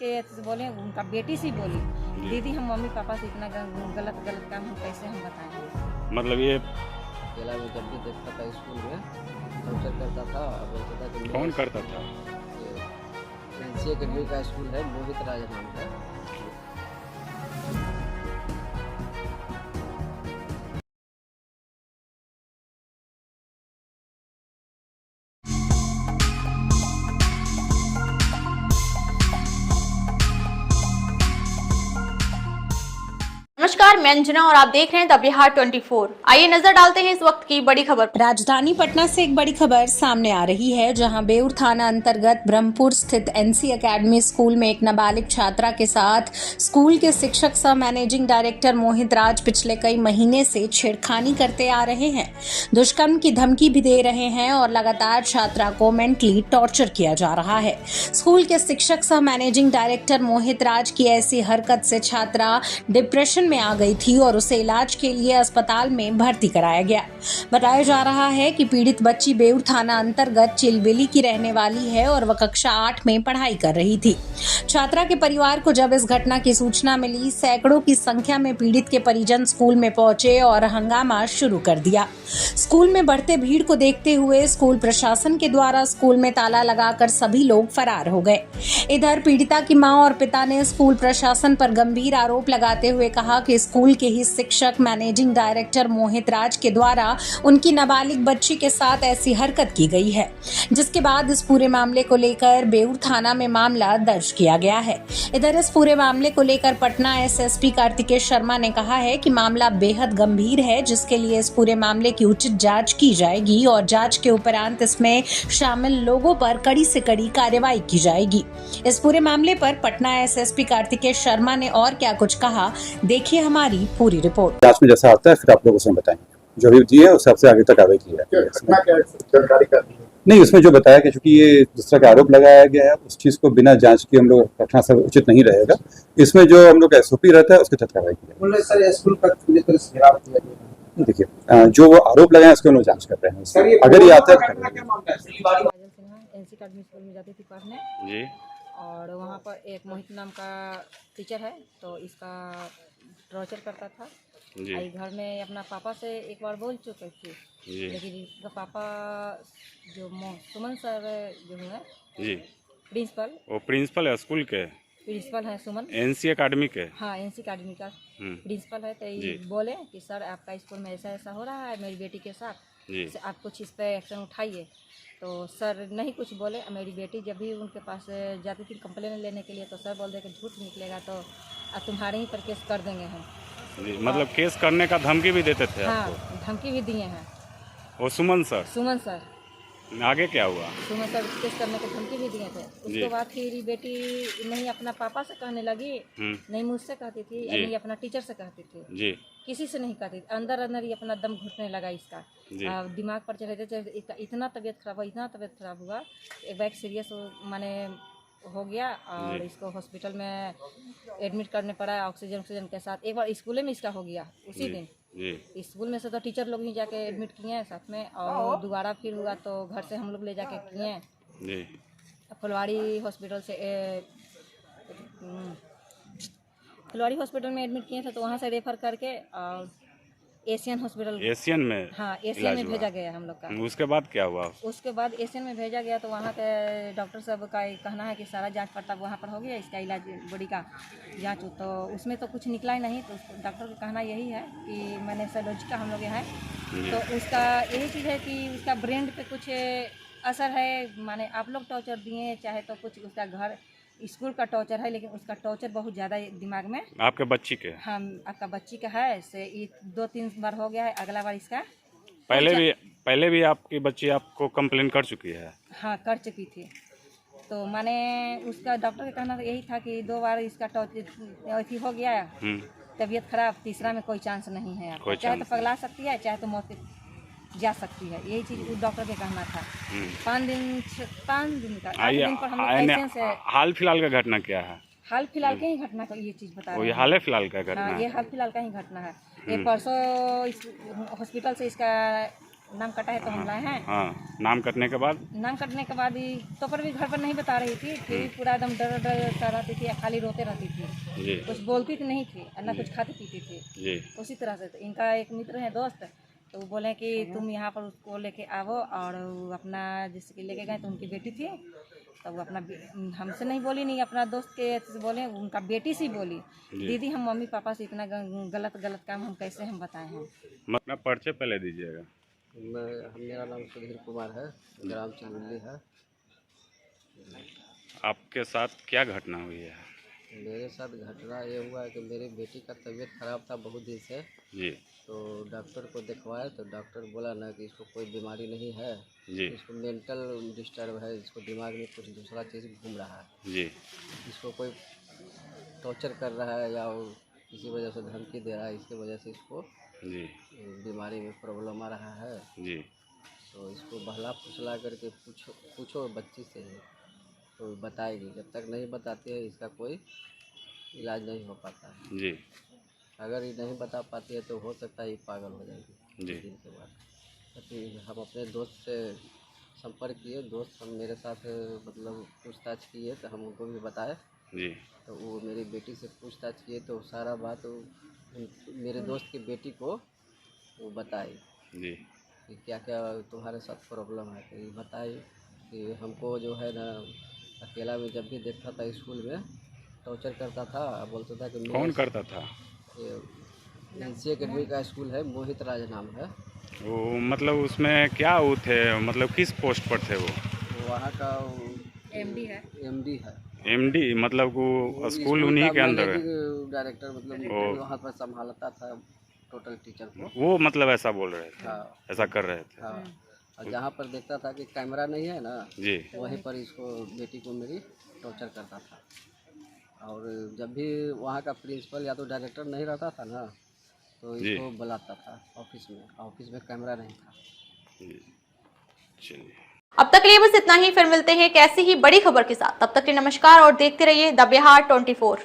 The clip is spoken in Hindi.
के बोले, उनका बेटी सी बोली, दीदी हम मम्मी पापा से इतना गलत काम हम कैसे हम बताएंगे। मतलब ये अकेला में जब भी देखता था स्कूल में टॉर्चर करता था। बोलता था कि कौन करता था? एनसीए अकेडमी का स्कूल है, मोहित राज नाम का। नमस्कार, मैं अंजना और आप देख रहे हैं द बिहार 24। आइए नजर डालते हैं इस वक्त की बड़ी खबर पर। राजधानी पटना से एक बड़ी खबर सामने आ रही है, जहां बेउर थाना अंतर्गत ब्रह्मपुर स्थित एनसी एकेडमी स्कूल में एक नाबालिग छात्रा के साथ स्कूल के शिक्षक सह मैनेजिंग डायरेक्टर मोहित राज पिछले कई महीने से छेड़खानी करते आ रहे हैं, दुष्कर्म की धमकी भी दे रहे हैं और लगातार छात्रा को मेंटली टॉर्चर किया जा रहा है। स्कूल के शिक्षक सह मैनेजिंग डायरेक्टर मोहित राज की ऐसी हरकत से छात्रा डिप्रेशन में आ गई थी और उसे इलाज के लिए अस्पताल में भर्ती कराया गया। बताया जा रहा है कि पीड़ित बच्ची बेउर थाना अंतर्गत चिलबिली की रहने वाली है और वह कक्षा 8 में पढ़ाई कर रही थी। छात्रा के परिवार को जब इस घटना की सूचना मिली, सैकड़ों की संख्या में पीड़ित के परिजन स्कूल में पहुंचे और हंगामा शुरू कर दिया। स्कूल में बढ़ते भीड़ को देखते हुए स्कूल प्रशासन के द्वारा स्कूल में ताला लगाकर सभी लोग फरार हो गए। इधर पीड़िता की मां और पिता ने स्कूल प्रशासन पर गंभीर आरोप लगाते हुए कहा कि स्कूल के ही शिक्षक मैनेजिंग डायरेक्टर मोहित राज के द्वारा उनकी नाबालिग बच्ची के साथ ऐसी हरकत की गई है, जिसके बाद इस पूरे मामले को लेकर बेउर थाना में मामला दर्ज किया गया है। इधर इस पूरे मामले को लेकर पटना एसएसपी कार्तिकेय शर्मा ने कहा है कि मामला बेहद गंभीर है, जिसके लिए इस पूरे मामले की उचित जांच की जाएगी और जांच के उपरांत इसमें शामिल लोगों पर कड़ी से कड़ी कार्रवाई की जाएगी। इस पूरे मामले पर पटना एसएसपी कार्तिकेय शर्मा ने और क्या कुछ कहा, देखिए हमारी पूरी रिपोर्ट। जांच में जैसा आता है फिर आप लोगों से बताएंगे, जो भी दिए उस हिसाब से आगे तक कार्रवाई की जाए। नहीं, उसमें जो बताया कि चूंकि ये जिस तरह का आरोप लगाया गया है उस चीज को बिना जांच के हम लोग रखना सब उचित नहीं रहेगा। इसमें जो हम लोग एसओपी रहता है उसके तहत कार्रवाई की जाएगी। देखिए, जो वो आरोप लगाए उसके हम लोग जांच कर रहे हैं। अगर ये आता है एनसी अकेडमी स्कूल में जाती थी पढ़ने जी, और वहाँ पर एक मोहित नाम का टीचर है, तो इसका टॉर्चर करता था जी, घर में। अपना पापा से एक बार बोल चुके थे, लेकिन इसका पापा जो सुमन सर जो है जी, प्रिंसिपल, वो प्रिंसिपल है स्कूल के? प्रिंसिपल है सुमन, एनसी एकेडमी के? हाँ, एनसी अकेडमी का प्रिंसिपल है। तो ये बोले कि सर आपका स्कूल में ऐसा ऐसा हो रहा है मेरी बेटी के साथ, आप कुछ इस पे एक्शन उठाइए। तो सर नहीं कुछ बोले। मेरी बेटी जब भी उनके पास जाती थी कंप्लेन लेने के लिए, तो सर बोल दे कि झूठ निकलेगा तो तुम्हारे ही पर केस कर देंगे हम। जी, मतलब केस करने का धमकी भी देते थे? हाँ, आपको धमकी भी दिए हैं। वो सुमन सर? सुमन सर। आगे क्या हुआ? सुमन सर केस करने की धमकी भी दिए थे। उसके बाद फिर बेटी नहीं अपना पापा से कहने लगी, नहीं मुझसे कहती थी, नहीं अपना टीचर से कहती थी जी, किसी से नहीं कहती। अंदर अंदर ही अपना दम घुटने लगा इसका, दिमाग पर चढ़े थे। इतना तबीयत खराब हुआ, एक बार सीरियस माने हो गया और इसको हॉस्पिटल में एडमिट करने पड़ा ऑक्सीजन के साथ। एक बार स्कूल में इसका हो गया उसी दिन। स्कूल में से तो टीचर लोग ही जाके एडमिट किए हैं साथ में, और दोबारा फिर हुआ तो घर से हम लोग ले जाके किए फुलवाड़ी हॉस्पिटल से। फुलवाड़ी हॉस्पिटल में एडमिट किए थे, तो वहाँ से रेफर करके और एशियन हॉस्पिटल, एशियन में? हाँ, एशियन में भेजा गया हम लोग का। उसके बाद क्या हुआ? उसके बाद एशियन में भेजा गया, तो वहाँ के डॉक्टर साहब का कहना है कि सारा जांच पड़ताल वहाँ पर हो गया, इसका इलाज बॉडी का जांच, तो उसमें तो कुछ निकला ही नहीं। तो डॉक्टर का कहना यही है कि मैंने साइकोलॉजी का हम लोग यहाँ है, तो उसका यही चीज़ है कि उसका ब्रेन पे कुछ असर है। माने आप लोग टॉर्चर दिए चाहे तो कुछ उसका घर स्कूल का टॉर्चर है, लेकिन उसका टॉर्चर बहुत ज़्यादा दिमाग में। आपके बच्ची के? हाँ, आपका बच्ची का है से 2-3 बार हो गया है, अगला बार इसका। पहले भी आपकी बच्ची आपको कंप्लेन कर चुकी है? हाँ, कर चुकी थी। तो माने उसका डॉक्टर का कहना यही था कि 2 बार इसका टॉर्चर हो गया, तबीयत खराब, तीसरा में कोई चांस नहीं है आपको, चाहे तो पगला सकती है चाहे तो मौत जा सकती है। यही चीज उस डॉक्टर के कहना था। 5 दिन का 8 दिन पर हम लोग से। हाल फिलहाल का घटना क्या है? हाल फिलहाल के ही घटना का ये चीज बता रहे हैं। हाल फिलहाल का घटना? हाँ, ये हाल फिलहाल का ही घटना है। ये परसों इस हॉस्पिटल से इसका नाम कटा है तो हम लाए हैं। हाँ, नाम कटने के बाद नाम कटने के बाद ही तो पर भी घर पर नहीं बता रही थी, फिर भी पूरा एकदम डर डर सा रहती थी, खाली रोते रहती थी, जी कुछ बोलती थी नहीं थी और ना कुछ खाती पीती थी। जी उसी तरह से इनका एक मित्र है दोस्त, तो वो बोले कि तुम यहाँ पर उसको लेके आओ, और वो अपना जैसे कि लेके गए तो उनकी बेटी थी, तो वो अपना हमसे नहीं बोली, नहीं अपना दोस्त के से बोले, उनका बेटी से बोली, दीदी हम मम्मी पापा से इतना गलत गलत काम हम कैसे हम बताए हैं। अपना परिचय पहले दीजिएगा। मेरा नाम सुधीर कुमार है, ग्राम चिल्ली है। आपके साथ क्या घटना हुई है? मेरे साथ घटना ये हुआ है कि मेरी बेटी का तबीयत खराब था बहुत दिन से, जी तो डॉक्टर को दिखवाया तो डॉक्टर बोला ना कि इसको कोई बीमारी नहीं है, जी इसको मेंटल डिस्टर्ब है, इसको दिमाग में कुछ दूसरा चीज़ घूम रहा है, जी इसको कोई टॉर्चर कर रहा है या वो किसी वजह से धमकी दे रहा है, इसकी वजह से इसको जी बीमारी में प्रॉब्लम आ रहा है। जी तो इसको बहला फुसला करके पूछो बच्ची से ही, तो बताएगी, जब तक नहीं बताती है इसका कोई इलाज नहीं हो पाता है। जी अगर ये नहीं बता पाती है तो हो सकता है ये पागल हो जाएगी जी। कुछ दिन के बाद। तो फिर हम अपने दोस्त से संपर्क किए, दोस्त हम मेरे साथ मतलब पूछताछ किए तो हम उनको भी बताए, जी तो वो मेरी बेटी से पूछताछ किए तो सारा बात मेरे दोस्त की बेटी को वो बताई जी कि क्या क्या तुम्हारे साथ प्रॉब्लम है। तो ये बताई कि हमको जो है ना अकेला में जब भी देखता था स्कूल में टॉर्चर करता था, बोलता था कि कौन करता था? एनसी एकेडमी का स्कूल है, मोहित राज नाम है। वो मतलब उसमें क्या वो थे, मतलब किस पोस्ट पर थे वो? वहाँ का एमडी है। एमडी है। एमडी मतलब वो स्कूल उन्हीं के अंदर है? डायरेक्टर मतलब वहाँ पर संभालता था टोटल टीचर को। वो मतलब ऐसा बोल रहे थे? हाँ ऐसा कर रहे थे? हाँ। और जहाँ पर देखता था कि कैमरा नहीं है ना, जी वहीं पर इसको बेटी को मेरी टॉर्चर करता था। और जब भी वहाँ का प्रिंसिपल या तो डायरेक्टर नहीं रहता था ना, तो इसको बुलाता था ऑफिस में कैमरा नहीं था। चलिए, अब तक के लिए बस इतना ही, फिर मिलते हैं एक ऐसी ही बड़ी खबर के साथ। तब तक के लिए नमस्कार और देखते रहिए द बिहार 24।